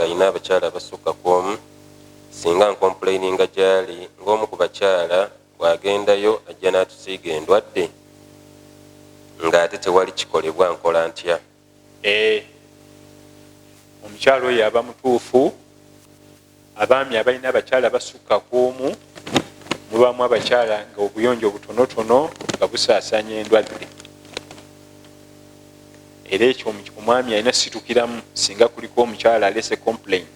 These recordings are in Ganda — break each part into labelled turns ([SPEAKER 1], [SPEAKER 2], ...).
[SPEAKER 1] ng'alina abakyala abasukka ku omu, singa nkomplaininga gy'ali ng'omu ku bakyala bw'agendayo ajja n'atusiiga endwadde ng'ate tewali kikolebwa, nkola ntya?
[SPEAKER 2] Omukyala oyo aba mutuufu. Abaami abalina abakyala basukka ku omu mubamu abakyala nga obuyonjo butonotono nga busaasaanya endwadde. Era ekyo omwami alina situkiramu singa kuliko omukyala alese complain.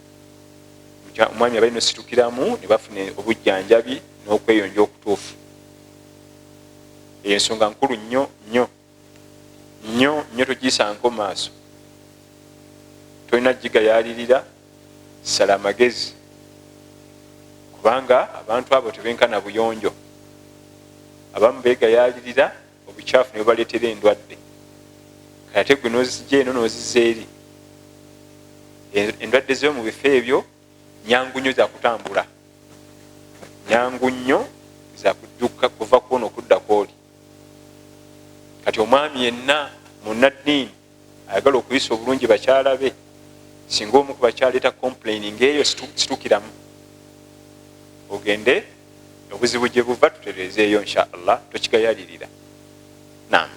[SPEAKER 2] Omwami abalina situkiramu ne bafuna obujjanjabi n'okweyonja okutuufu. Ensonga nkulu nnyo nnyo nnyo nnyo, togisanko maaso. Tolina gigayalirira, sala amagezi, kubanga abantu abo tebenkana buyonjo. Abamu begayalirira obukyafu ne bubaleetera endwadde. Kate gwe n'ozijja eno n'ozizza eri. Endwadde zo mu bifo ebyo nyangu nnyo zakutambula, nyangu nnyo zakudduka kuva kwona okudda kwoli. Kati omwami yenna munnaddiini ayagala okuyisa obulungi bakyala be, singa omu ku bakyala leeta complaining eyo, situkiramu. Ogende obuzibu gye buva tutereezeeyo insha Allah, tokigayalirira. Naam.